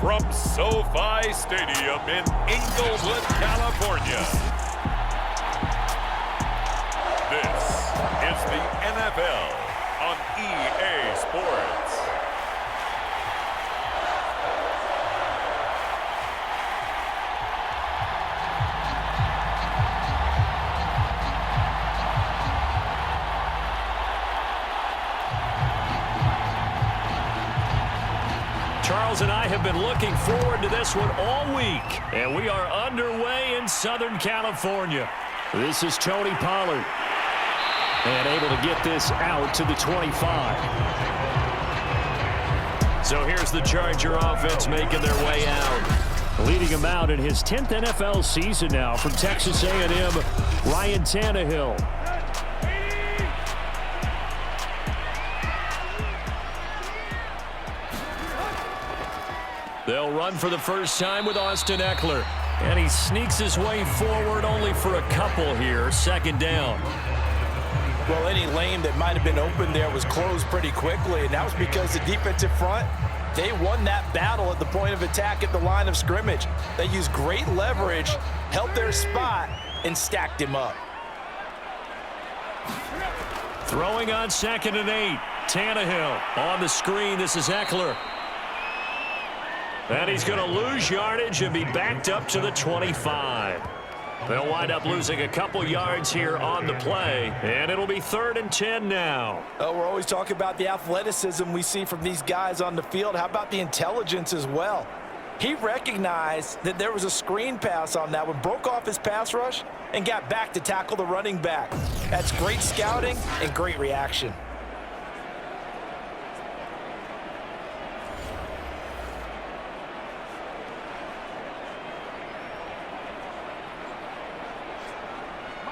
from SoFi Stadium in Inglewood, California. This is the NFL on EA Sports. Charles and I have been looking forward to this one all week, and we are underway in Southern California. This is Tony Pollard, and able to get this out to the 25. So here's the Charger offense making their way out. Leading him out in his 10th NFL season now from Texas A&M, Ryan Tannehill. They'll run for the first time with Austin Ekeler. And he sneaks his way forward only for a couple here. Second down. Well, any lane that might have been open there was closed pretty quickly, and that was because the defensive front, they won that battle at the point of attack at the line of scrimmage. They used great leverage, held their spot, and stacked him up. Throwing on 2nd and 8. Tannehill on the screen. This is Ekeler. And he's going to lose yardage and be backed up to the 25. They'll wind up losing a couple yards here on the play, and it'll be 3rd and 10 now. Oh, we're always talking about the athleticism we see from these guys on the field. How about the intelligence as well? He recognized that there was a screen pass on that one, broke off his pass rush, and got back to tackle the running back. That's great scouting and great reaction.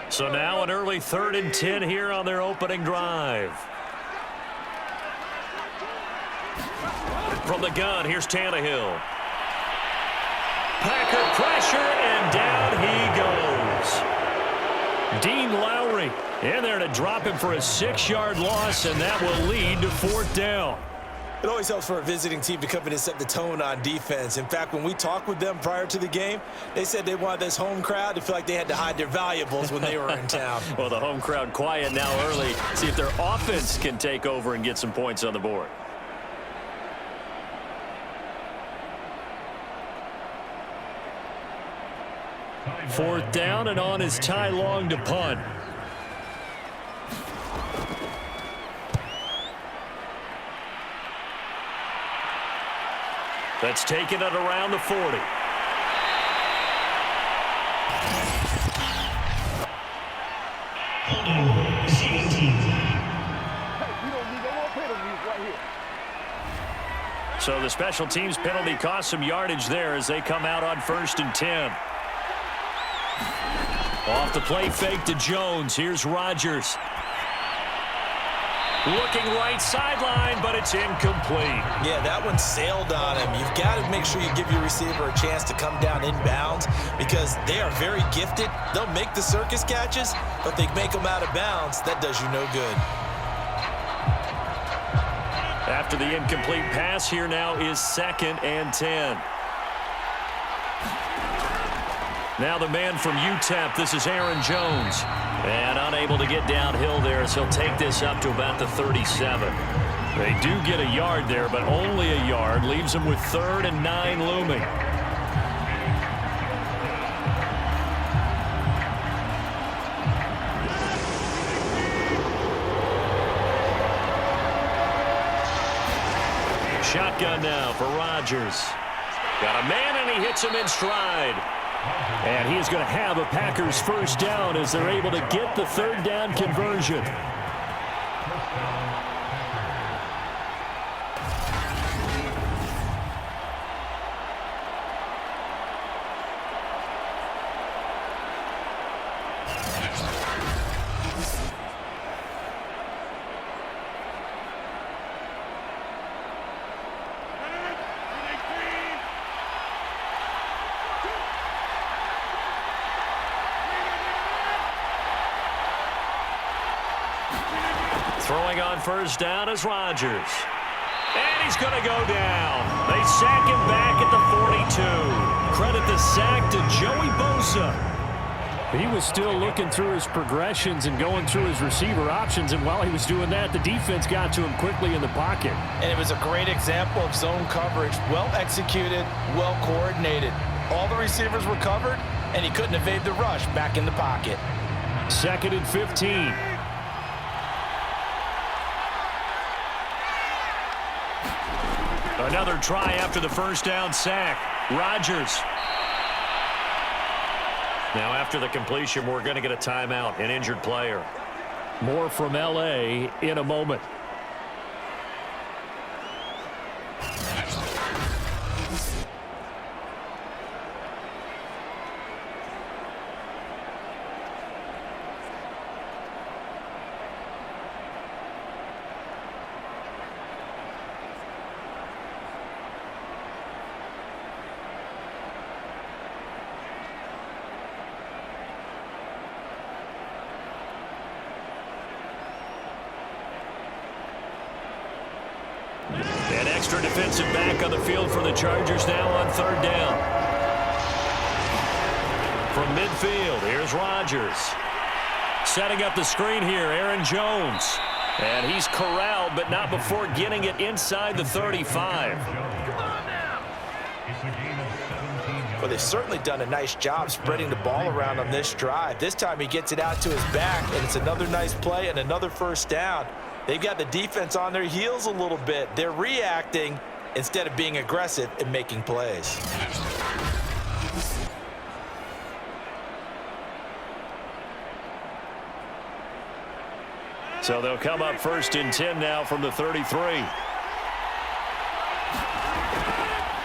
So now an early 3rd and 10 here on their opening drive. From the gun, here's Tannehill. Packer pressure, and down he goes. Dean Lowry in there to drop him for a 6-yard loss, and that will lead to 4th down. It always helps for a visiting team to come in and set the tone on defense. In fact, when we talked with them prior to the game, they said they wanted this home crowd to feel like they had to hide their valuables when they were in town. Well, the home crowd quiet now early. See if their offense can take over and get some points on the board. Fourth down, and on is Ty Long to punt. That's taken it around the 40. So the special teams penalty cost some yardage there as they come out on 1st and 10. Off the play fake to Jones. Here's Rodgers. Looking right sideline, but it's incomplete. Yeah, that one sailed on him. You've got to make sure you give your receiver a chance to come down inbounds because they are very gifted. They'll make the circus catches, but they make them out of bounds. That does you no good. After the incomplete pass, here now is 2nd and 10. Now the man from UTEP, this is Aaron Jones. And unable to get downhill there as he'll take this up to about the 37. They do get a yard there, but only a yard. Leaves them with 3rd and 9 looming. Shotgun now for Rodgers. Got a man, and he hits him in stride. And he is going to have a Packers first down as they're able to get the 3rd down conversion. Throwing on first down is Rodgers. And he's going to go down. They sack him back at the credit the sack to Joey Bosa. He was still looking through his progressions and going through his receiver options, and while he was doing that, the defense got to him quickly in the pocket. And it was a great example of zone coverage. Well executed, well coordinated. All the receivers were covered, and he couldn't evade the rush back in the pocket. 2nd and 15. Another try after the first down sack. Rodgers. Now after the completion, we're going to get a timeout, an injured player. More from L.A. in a moment. An extra defensive back on the field for the Chargers now on 3rd down. From midfield, here's Rodgers. Setting up the screen here, Aaron Jones. And he's corralled, but not before getting it inside the 35. Well, they've certainly done a nice job spreading the ball around on this drive. This time he gets it out to his back, and it's another nice play and another first down. They've got the defense on their heels a little bit. They're reacting instead of being aggressive and making plays. So they'll come up 1st and 10 now from the 33.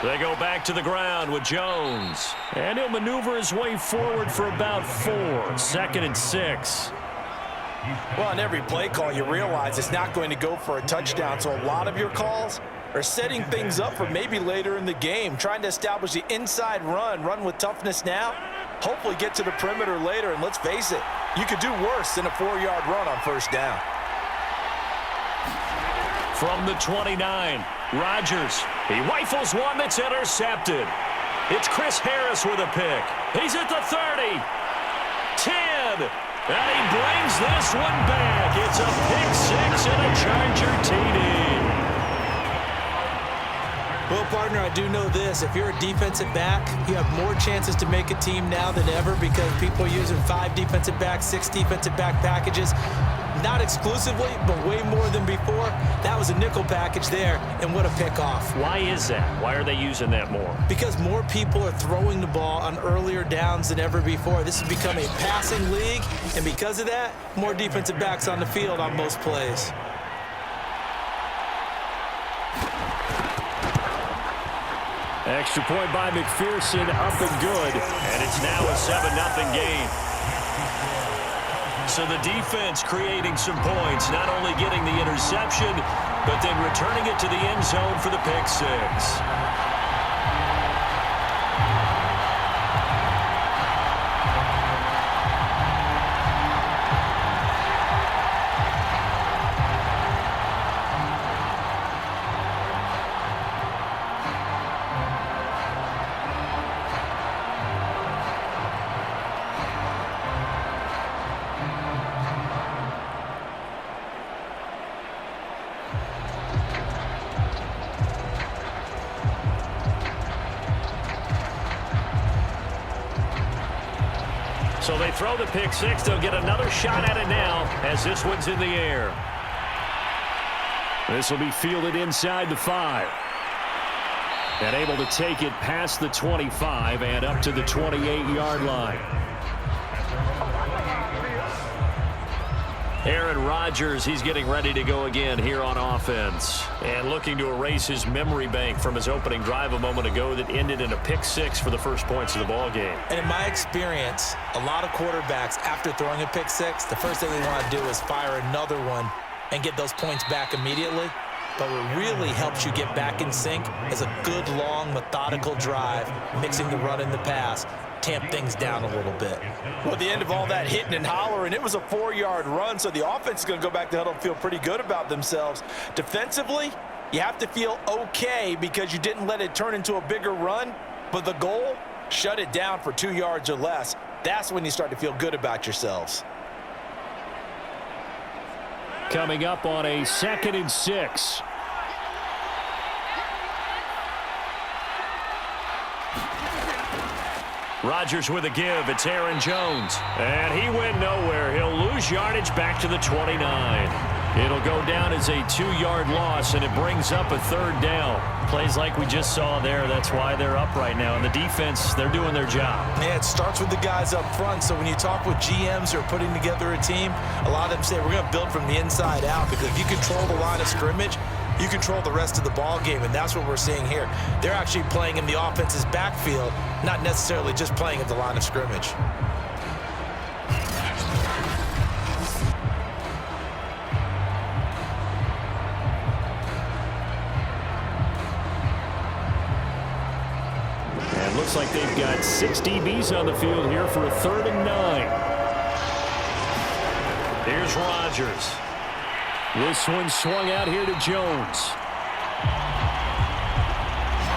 They go back to the ground with Jones. And he'll maneuver his way forward for about 4. 2nd and 6. Well, on every play call, you realize it's not going to go for a touchdown, so a lot of your calls are setting things up for maybe later in the game, trying to establish the inside run with toughness now, hopefully get to the perimeter later, and let's face it, you could do worse than a 4-yard run on 1st down. From the 29, Rodgers. He rifles one that's intercepted. It's Chris Harris with a pick. He's at the 30. 10. And he brings this one back. It's a pick 6 and a Charger TD. Well, partner, I do know this. If you're a defensive back, you have more chances to make a team now than ever because people are using 5 defensive backs, 6 defensive back packages. Not exclusively, but way more than before. That was a nickel package there, and what a pickoff. Why is that? Why are they using that more? Because more people are throwing the ball on earlier downs than ever before. This has become a passing league, and because of that, more defensive backs on the field on most plays. Extra point by McPherson, up and good. And it's now a 7-0 game. So the defense creating some points, not only getting the interception, but then returning it to the end zone for the pick 6. So they throw the pick 6. They'll get another shot at it now as this one's in the air. This will be fielded inside the 5. And able to take it past the 25 and up to the 28-yard line. Aaron Rodgers, he's getting ready to go again here on offense. And looking to erase his memory bank from his opening drive a moment ago that ended in a pick 6 for the first points of the ball game. And in my experience, a lot of quarterbacks, after throwing a pick 6, the first thing they want to do is fire another one and get those points back immediately. But what really helps you get back in sync is a good, long, methodical drive, mixing the run and the pass. Tamp things down a little bit. Well, at the end of all that hitting and hollering, it was a 4-yard run, so the offense is going to go back to huddle and feel pretty good about themselves. Defensively, you have to feel okay because you didn't let it turn into a bigger run, but the goal shut it down for 2 yards or less. That's when you start to feel good about yourselves. Coming up on a 2nd and 6. Rodgers with a give. It's Aaron Jones. And he went nowhere. He'll lose yardage back to the 29. It'll go down as a 2-yard loss, and it brings up a 3rd down. Plays like we just saw there. That's why they're up right now. And the defense, they're doing their job. Yeah, it starts with the guys up front. So when you talk with GMs who are putting together a team, a lot of them say we're going to build from the inside out, because if you control the line of scrimmage, you control the rest of the ball game, and that's what we're seeing here. They're actually playing in the offense's backfield, not necessarily just playing at the line of scrimmage. And looks like they've got 6 DBs on the field here for a 3rd and 9. Here's Rodgers. This one swung out here to Jones.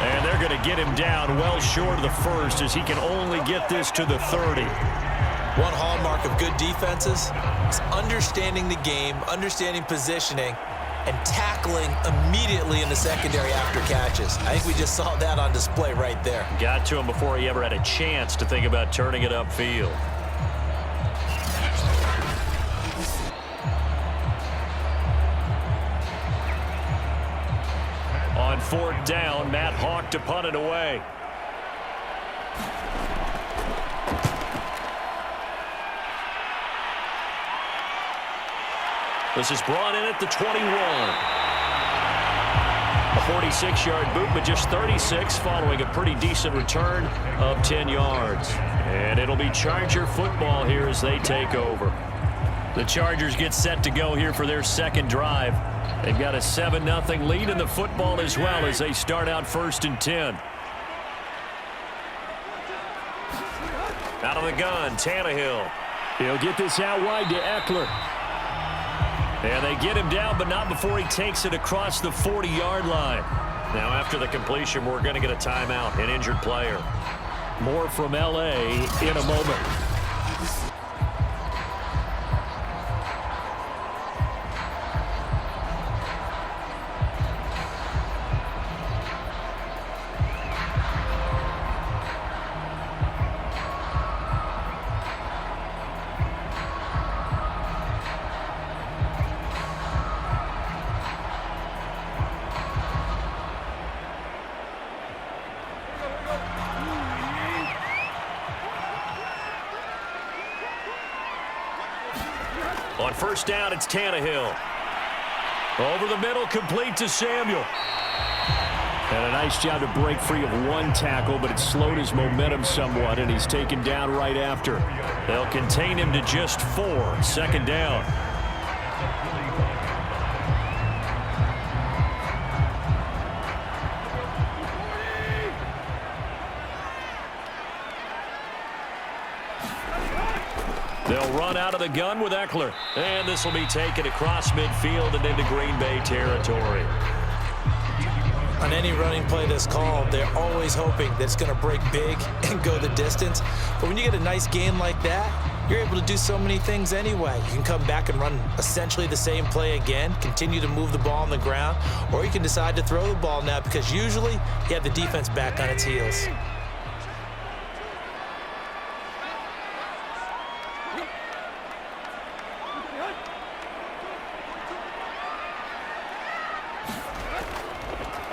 And they're going to get him down well short of the 1st, as he can only get this to the 30. One hallmark of good defenses is understanding the game, understanding positioning, and tackling immediately in the secondary after catches. I think we just saw that on display right there. Got to him before he ever had a chance to think about turning it upfield. On 4th down, Matt Hawk to punt it away. This is brought in at the 21. A 46-yard boot, but just 36 following a pretty decent return of 10 yards. And it'll be Charger football here as they take over. The Chargers get set to go here for their 2nd drive. They've got a 7-0 lead in the football as well as they start out 1st and 10. Out of the gun, Tannehill. He'll get this out wide to Eckler. And they get him down, but not before he takes it across the 40-yard line. Now, after the completion, we're going to get a timeout, an injured player. More from L.A. in a moment. On 1st down, it's Tannehill. Over the middle, complete to Samuel. And a nice job to break free of 1 tackle, but it slowed his momentum somewhat, and he's taken down right after. They'll contain him to just 4. 2nd down. They'll run out of the gun with Eckler. And this will be taken across midfield and into Green Bay territory. On any running play that's called, they're always hoping that it's going to break big and go the distance. But when you get a nice gain like that, you're able to do so many things anyway. You can come back and run essentially the same play again, continue to move the ball on the ground, or you can decide to throw the ball now, because usually you have the defense back on its heels.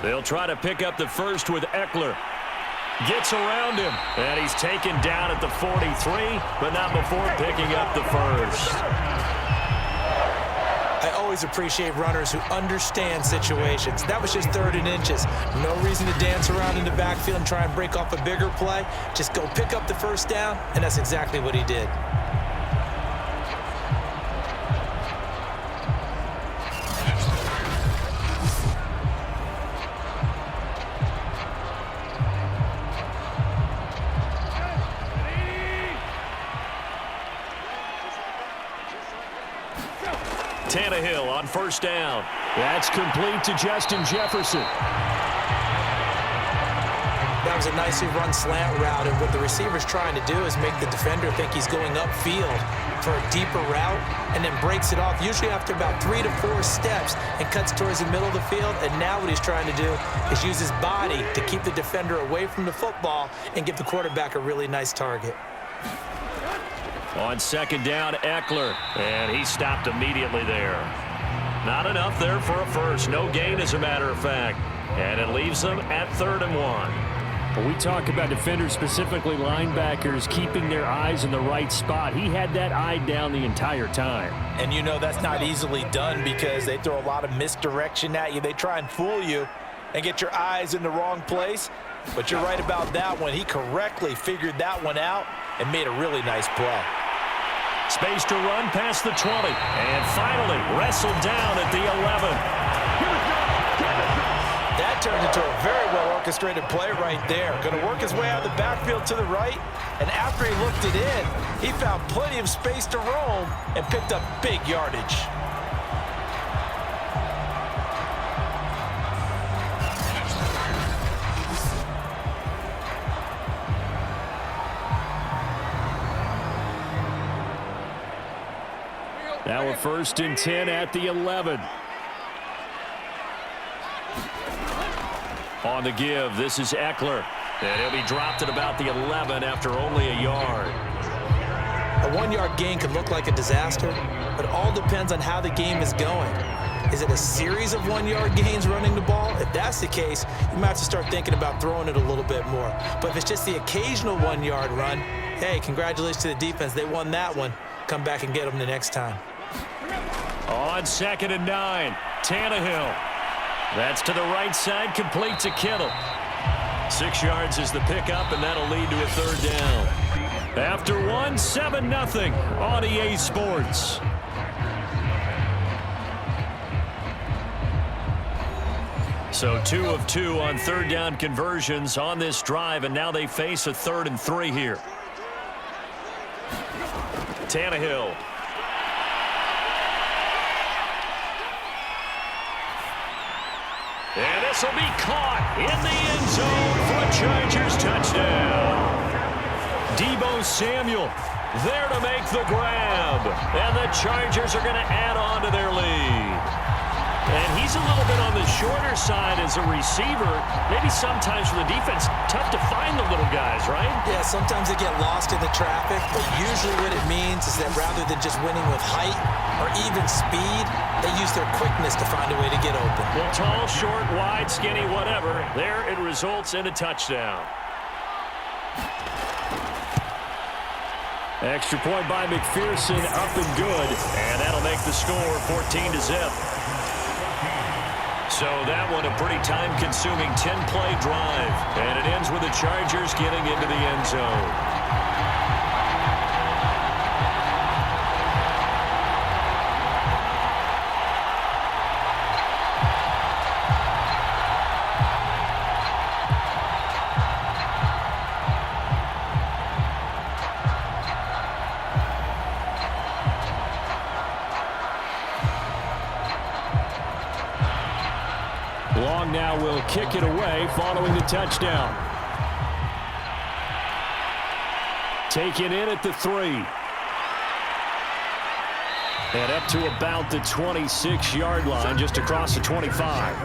They'll try to pick up the 1st with Eckler. Gets around him, and he's taken down at the 43, but not before picking up the 1st. I always appreciate runners who understand situations. That was just 3rd and inches. No reason to dance around in the backfield and try and break off a bigger play. Just go pick up the 1st down, and that's exactly what he did. Tannehill on 1st down. That's complete to Justin Jefferson. That was a nicely run slant route, and what the receiver's trying to do is make the defender think he's going upfield for a deeper route and then breaks it off, usually after about 3 to 4 steps, and cuts towards the middle of the field. And now what he's trying to do is use his body to keep the defender away from the football and give the quarterback a really nice target. On second down, Eckler, and he stopped immediately there. Not enough there for a first. No gain, as a matter of fact. And it leaves them at 3rd and 1. When we talk about defenders, specifically linebackers, keeping their eyes in the right spot, he had that eye down the entire time. And you know that's not easily done because they throw a lot of misdirection at you. They try and fool you and get your eyes in the wrong place. But you're right about that one. He correctly figured that one out and made a really nice play. Space to run past the 20. And finally wrestled down at the 11. That turned into a very well-orchestrated play right there. Going to work his way out of the backfield to the right. And after he looked it in, he found plenty of space to roam and picked up big yardage. Now a 1st and 10 at the 11. On the give, this is Eckler. And he'll be dropped at about the 11 after only a yard. A 1-yard gain could look like a disaster, but it all depends on how the game is going. Is it a series of 1-yard gains running the ball? If that's the case, you might have to start thinking about throwing it a little bit more. But if it's just the occasional 1-yard run, hey, congratulations to the defense. They won that one. Come back and get them the next time. On 2nd and 9, Tannehill. That's to the right side, complete to Kittle. 6 yards is the pickup, and that'll lead to a 3rd down. After 1, 7-0 on EA Sports. So 2 of 2 on 3rd down conversions on this drive, and now they face a 3rd and 3 here. Tannehill. And this will be caught in the end zone for a Chargers touchdown. Deebo Samuel there to make the grab. And the Chargers are going to add on to their lead. And he's a little bit on the shorter side as a receiver. Maybe sometimes for the defense, tough to find the little guys, right? Yeah, sometimes they get lost in the traffic, but usually what it means is that rather than just winning with height or even speed, they use their quickness to find a way to get open. Well, tall, short, wide, skinny, whatever. There it results in a touchdown. Extra point by McPherson, up and good. And that'll make the score 14-0. So that one a pretty time-consuming 10-play drive. And it ends with the Chargers getting into the end zone. Long now will kick it away following the touchdown. Taken in at the 3. And up to about the 26-yard line, just across the 25.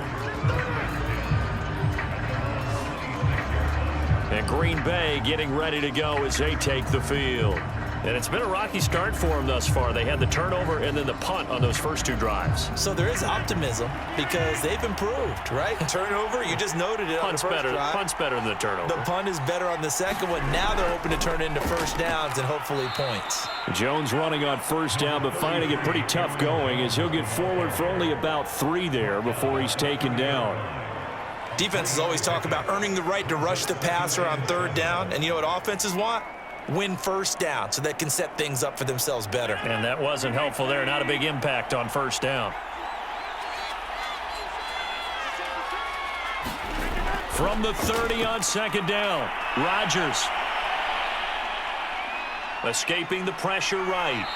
And Green Bay getting ready to go as they take the field. And it's been a rocky start for them thus far. They had the turnover and then the punt on those first 2 drives. So there is optimism because they've improved, right? Turnover, you just noted it on the first drive. Punt's better than the turnover. The punt is better on the second one. Now they're hoping to turn it into first downs and hopefully points. Jones running on first down, but finding it pretty tough going as he'll get forward for only about 3 there before he's taken down. Defenses always talk about earning the right to rush the passer on 3rd down. And you know what offenses want? Win first down so they can set things up for themselves better. And that wasn't helpful there. Not a big impact on first down. From the 30 on 2nd down, Rodgers. Escaping the pressure right.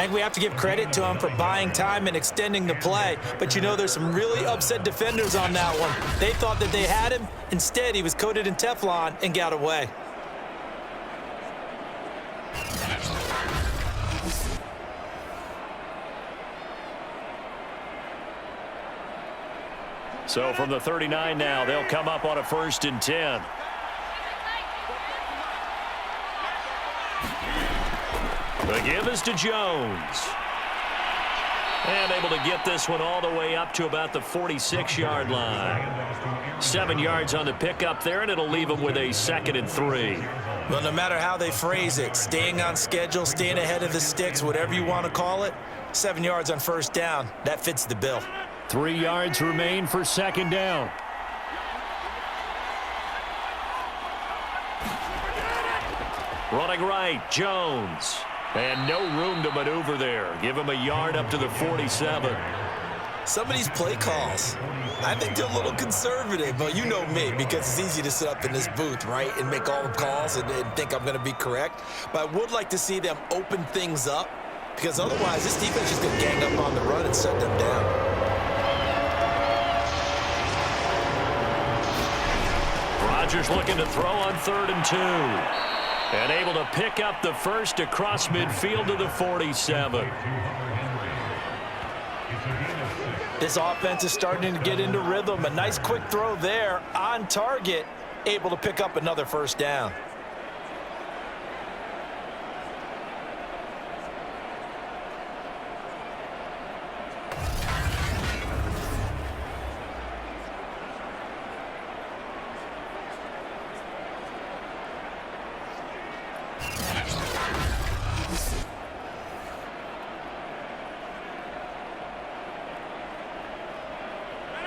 think we have to give credit to him for buying time and extending the play. But you know, there's some really upset defenders on that one. They thought that they had him. Instead, he was coated in Teflon and got away. So from the 39 now, they'll come up on a 1st and 10. The give is to Jones. And able to get this one all the way up to about the 46-yard line. 7 yards on the pickup there, and it'll leave them with a 2nd and 3. Well, no matter how they phrase it, staying on schedule, staying ahead of the sticks, whatever you want to call it, 7 yards on 1st down, that fits the bill. 3 yards remain for 2nd down. Running right, Jones. And no room to maneuver there. Give him a yard up to the 47. Some of these play calls, I think they're a little conservative, but you know me, because it's easy to sit up in this booth, right, and make all the calls and think I'm going to be correct. But I would like to see them open things up, because otherwise this defense is going to gang up on the run and shut them down. Rodgers looking to throw on 3rd and 2. And able to pick up the first across midfield to the 47. This offense is starting to get into rhythm. A nice quick throw there on target, able to pick up another 1st down.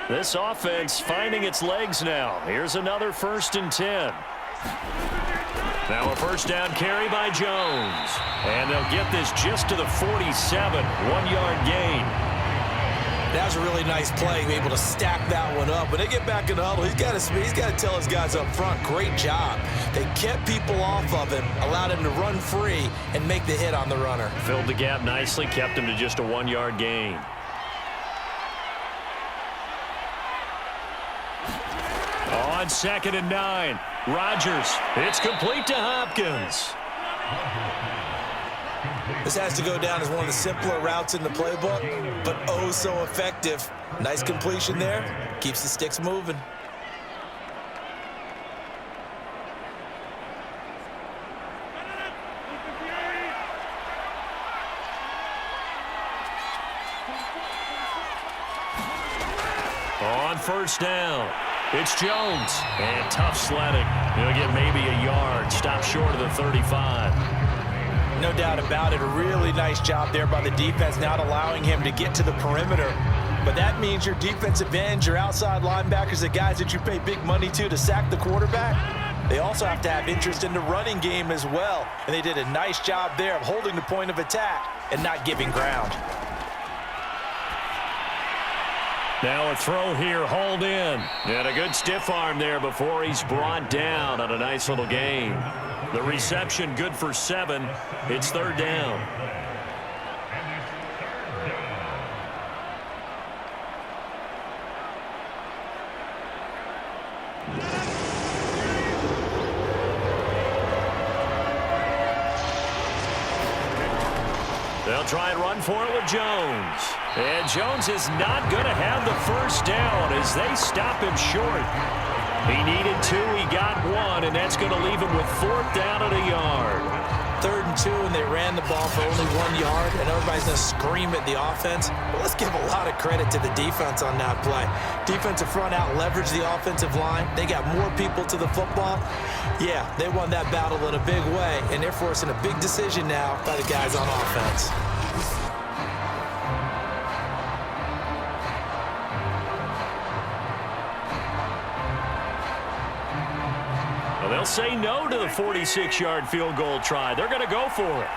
This offense finding its legs now. Here's another 1st and 10. Now a 1st down carry by Jones. And they'll get this just to the 47. 1-yard gain. That was a really nice play, able to stack that one up. When they get back in the huddle, he's got to tell his guys up front, great job. They kept people off of him, allowed him to run free and make the hit on the runner. Filled the gap nicely, kept him to just a 1-yard gain. On 2nd and 9, Rodgers. It's complete to Hopkins. This has to go down as one of the simpler routes in the playbook, but oh so effective. Nice completion there. Keeps the sticks moving. On 1st down, it's Jones. And tough sledding. He'll get maybe a yard. Stop short of the 35. No doubt about it. A really nice job there by the defense, not allowing him to get to the perimeter. But that means your defensive ends, your outside linebackers, the guys that you pay big money to sack the quarterback, they also have to have interest in the running game as well. And they did a nice job there of holding the point of attack and not giving ground. Now a throw here, hauled in. And a good stiff arm there before he's brought down on a nice little gain. The reception good for 7. It's 3rd down. They'll try and run for it with Jones. And Jones is not going to have the 1st down as they stop him short. He needed 2, he got 1, and that's going to leave him with 4th down and a yard. 3rd and 2, and they ran the ball for only 1 yard, and everybody's going to scream at the offense. But let's give a lot of credit to the defense on that play. Defensive front out leveraged the offensive line. They got more people to the football. Yeah, they won that battle in a big way, and they're forcing a big decision now by the guys on offense. They'll say no to the 46-yard field goal try. They're going to go for it.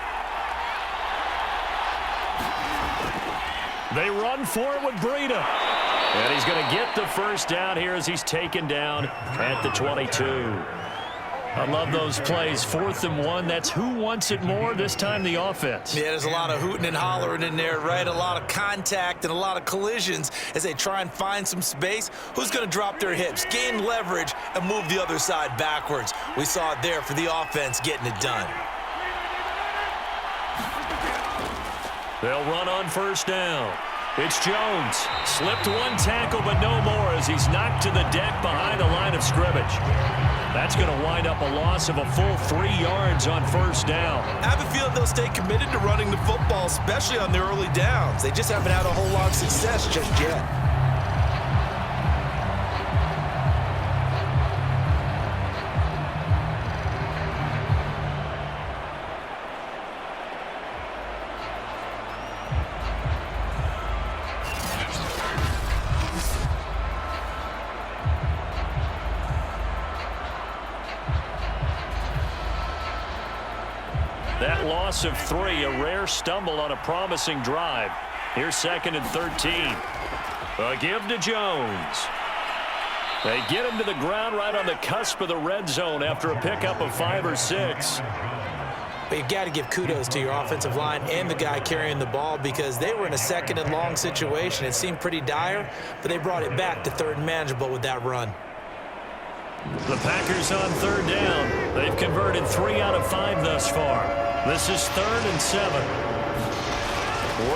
They run for it with Breida. And he's going to get the 1st down here as he's taken down at the 22. I love those plays. 4th and 1. That's who wants it more, this time the offense. Yeah, there's a lot of hooting and hollering in there, right? A lot of contact and a lot of collisions as they try and find some space. Who's going to drop their hips, gain leverage, and move the other side backwards? We saw it there for the offense getting it done. They'll run on 1st down. It's Jones. Slipped one tackle, but no more as he's knocked to the deck behind the line of scrimmage. That's going to wind up a loss of a full 3 yards on 1st down. I have a feeling they'll stay committed to running the football, especially on the early downs. They just haven't had a whole lot of success just yet. That loss of 3, a rare stumble on a promising drive. Here's 2nd and 13. A give to Jones. They get him to the ground right on the cusp of the red zone after a pickup of 5 or 6. But you've got to give kudos to your offensive line and the guy carrying the ball because they were in a 2nd and long situation. It seemed pretty dire, but they brought it back to 3rd and manageable with that run. The Packers on 3rd down. They've converted 3 out of 5 thus far. This is 3rd and 7.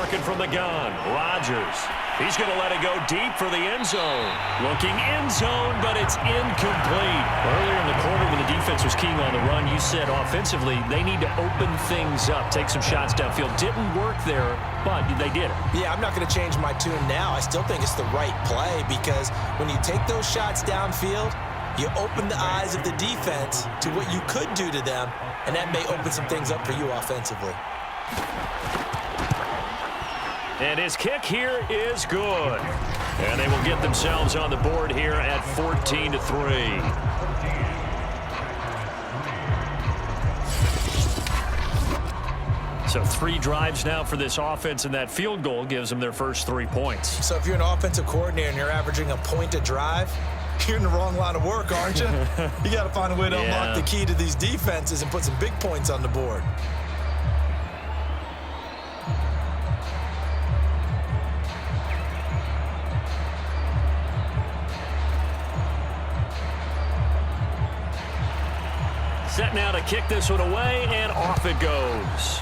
Working from the gun, Rodgers. He's going to let it go deep for the end zone. Looking end zone, but it's incomplete. Earlier in the quarter when the defense was keying on the run, you said offensively they need to open things up, take some shots downfield. Didn't work there, but they did it. Yeah, I'm not going to change my tune now. I still think it's the right play because when you take those shots downfield, you open the eyes of the defense to what you could do to them, and that may open some things up for you offensively. And his kick here is good. And they will get themselves on the board here at 14-3. So 3 drives now for this offense, and that field goal gives them their first 3 points. So if you're an offensive coordinator and you're averaging a point a drive, you're in the wrong line of work, aren't you? You got to find a way to unlock the key to these defenses and put some big points on the board. Set now to kick this one away, and off it goes.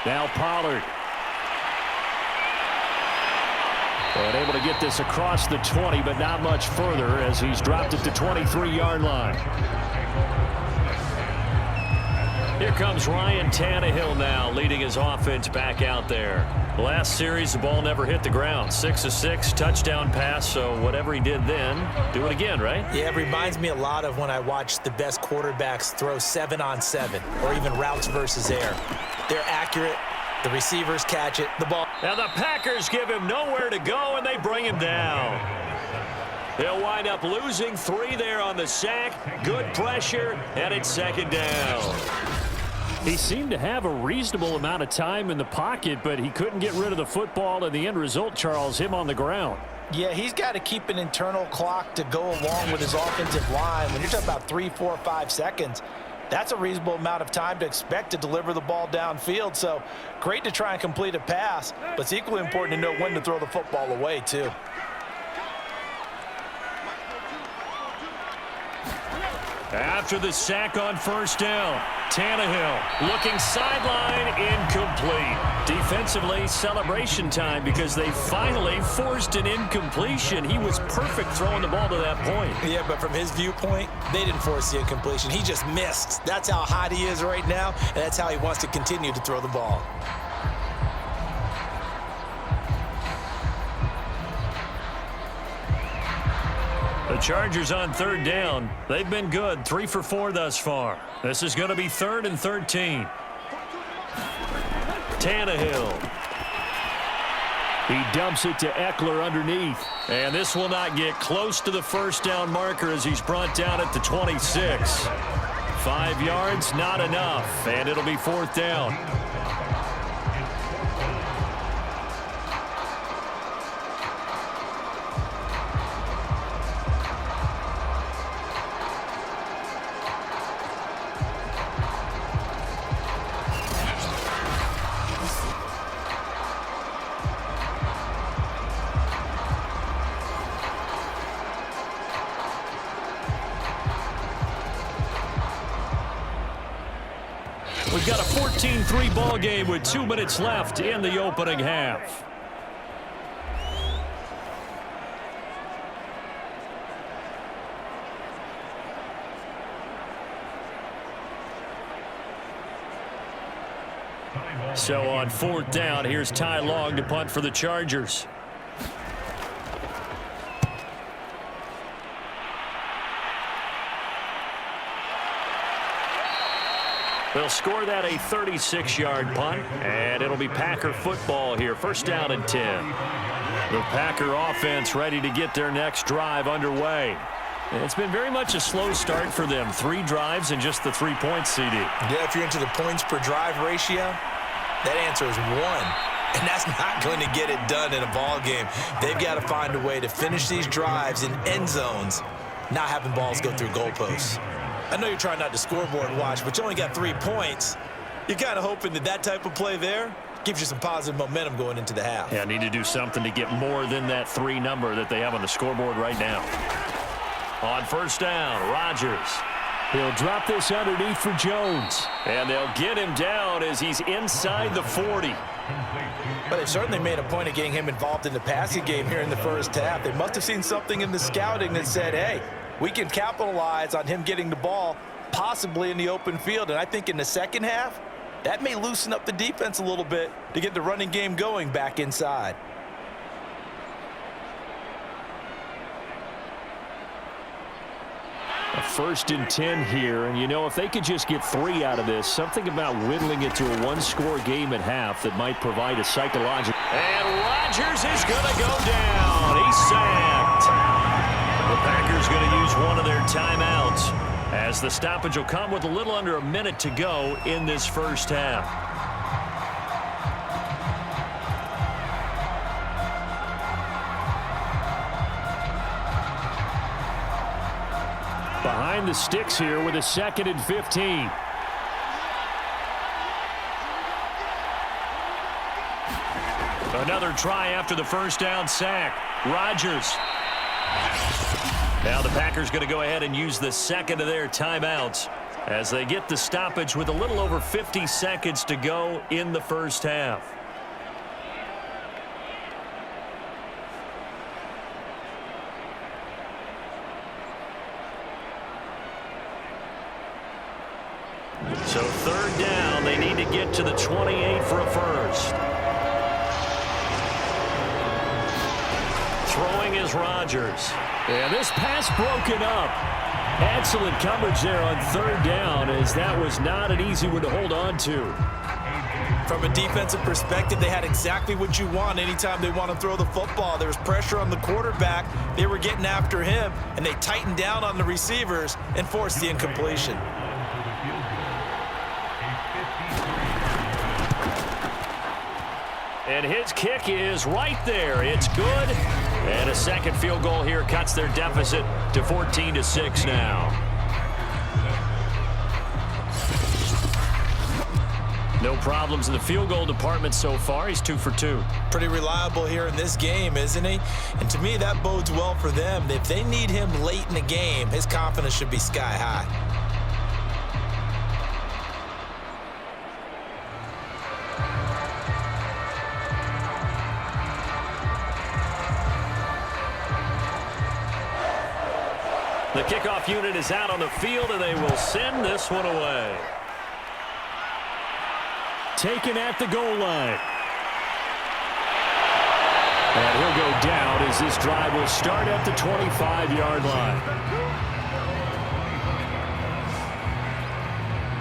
Now Pollard. And able to get this across the 20, but not much further as he's dropped it to 23-yard line. Here comes Ryan Tannehill now, leading his offense back out there. Last series, the ball never hit the ground. 6 of 6, touchdown pass, so whatever he did then, do it again, right? Yeah, it reminds me a lot of when I watch the best quarterbacks throw 7-on-7 or even routes versus air. They're accurate. The receivers catch it. The ball. Now the Packers give him nowhere to go, and they bring him down. They'll wind up losing 3 there on the sack. Good pressure, and it's 2nd down. He seemed to have a reasonable amount of time in the pocket, but he couldn't get rid of the football, and the end result, Charles, him on the ground. Yeah, he's got to keep an internal clock to go along with his offensive line. When you're talking about 3, 4, 5 seconds, that's a reasonable amount of time to expect to deliver the ball downfield. So great to try and complete a pass, but it's equally important to know when to throw the football away, too. After the sack on 1st down, Tannehill looking sideline, incomplete. Defensively, celebration time because they finally forced an incompletion. He was perfect throwing the ball to that point. Yeah, but from his viewpoint, they didn't force the incompletion. He just missed. That's how hot he is right now, and that's how he wants to continue to throw the ball. The Chargers on 3rd down. They've been good, 3 for 4 thus far. This is going to be 3rd and 13. Tannehill. He dumps it to Eckler underneath. And this will not get close to the 1st down marker as he's brought down at the 26. 5 yards, not enough, and it'll be 4th down. got a 14-3 ball game with 2 minutes left in the opening half. So on 4th down, here's Ty Long to punt for the Chargers. They'll score that a 36-yard punt, and it'll be Packer football here. 1st down and 10. The Packer offense ready to get their next drive underway. And it's been very much a slow start for them. 3 drives and just the 3 points, CD. Yeah, if you're into the points per drive ratio, that answer is 1. And that's not going to get it done in a ball game. They've got to find a way to finish these drives in end zones, not having balls go through goalposts. I know you're trying not to scoreboard watch, but you only got 3 points. You're kind of hoping that that type of play there gives you some positive momentum going into the half. Yeah, need to do something to get more than that 3 number that they have on the scoreboard right now. On 1st down, Rodgers. He'll drop this underneath for Jones. And they'll get him down as he's inside the 40. But they've certainly made a point of getting him involved in the passing game here in the first half. They must have seen something in the scouting that said, hey, we can capitalize on him getting the ball possibly in the open field. And I think in the second half, that may loosen up the defense a little bit to get the running game going back inside. A 1st and 10 here, and you know, if they could just get 3 out of this, something about whittling it to a 1-score game at half that might provide a psychological. And Rodgers is going to go down. He's sacked. The Packers going to use one of their timeouts as the stoppage will come with a little under a minute to go in this first half. Behind the sticks here with a 2nd and 15. Another try after the 1st down sack. Rodgers. Now the Packers going to go ahead and use the 2nd of their timeouts as they get the stoppage with a little over 50 seconds to go in the first half. So 3rd down, they need to get to the 28 for a first. Throwing is Rodgers. Yeah, this pass broken up. Excellent coverage there on 3rd down, as that was not an easy one to hold on to. From a defensive perspective, they had exactly what you want anytime they want to throw the football. There was pressure on the quarterback. They were getting after him, and they tightened down on the receivers and forced the incompletion. And his kick is right there. It's good. And a 2nd field goal here cuts their deficit to 14-6 now. No problems in the field goal department so far. He's 2 for 2. Pretty reliable here in this game, isn't he? And to me, that bodes well for them. If they need him late in the game, his confidence should be sky high. The kickoff unit is out on the field, and they will send this one away. Taken at the goal line. And he'll go down as this drive will start at the 25-yard line.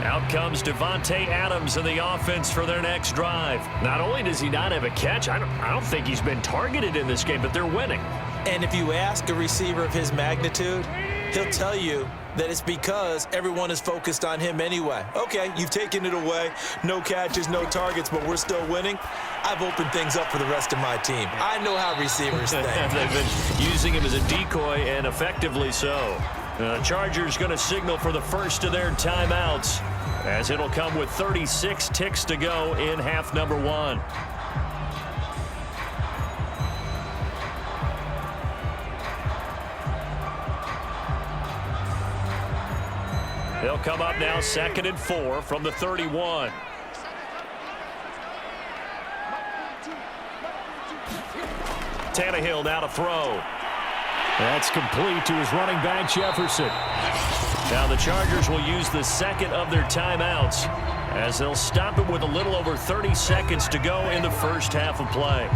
Out comes Devontae Adams in the offense for their next drive. Not only does he not have a catch, I don't think he's been targeted in this game, but they're winning. And if you ask a receiver of his magnitude, he'll tell you that it's because everyone is focused on him anyway. Okay, you've taken it away. No catches, no targets, but we're still winning. I've opened things up for the rest of my team. I know how receivers think. They've been using him as a decoy, and effectively so. The Chargers going to signal for the first of their timeouts, as it'll come with 36 ticks to go in half number 1. They'll come up now 2nd and 4 from the 31. Tannehill now to throw. That's complete to his running back, Jefferson. Now the Chargers will use the second of their timeouts as they'll stop it with a little over 30 seconds to go in the first half of play.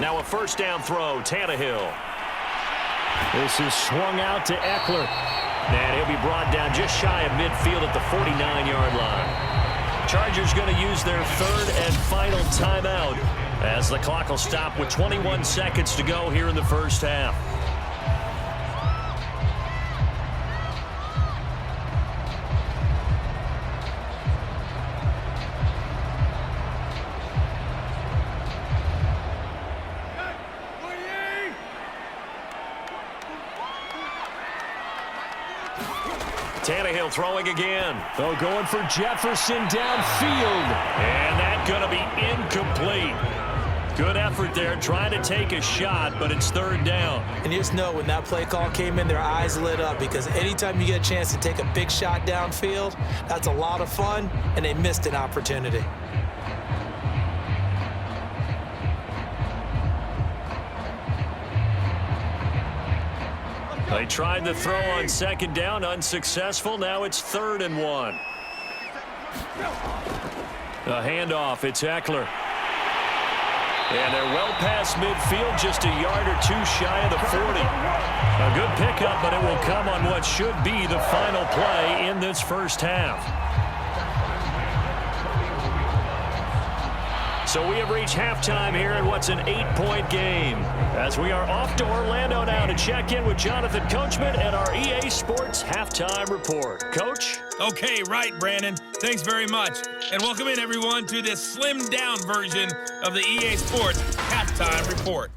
Now a first down throw, Tannehill. This is swung out to Eckler. And he'll be brought down just shy of midfield at the 49-yard line. Chargers going to use their third and final timeout as the clock will stop with 21 seconds to go here in the first half. Tannehill throwing again. They're going for Jefferson downfield. And that's going to be incomplete. Good effort there trying to take a shot, but it's third down. And you just know when that play call came in, their eyes lit up because anytime you get a chance to take a big shot downfield, that's a lot of fun, and they missed an opportunity. They tried the throw on second down, unsuccessful. Now it's 3rd and 1. A handoff, it's Eckler. And they're well past midfield, just a yard or two shy of the 40. A good pickup, but it will come on what should be the final play in this first half. So we have reached halftime here in what's an 8-point game. As we are off to Orlando now to check in with Jonathan Coachman and our EA Sports Halftime Report. Coach? Okay, right, Brandon. Thanks very much. And welcome in, everyone, to this slimmed-down version of the EA Sports Halftime Report.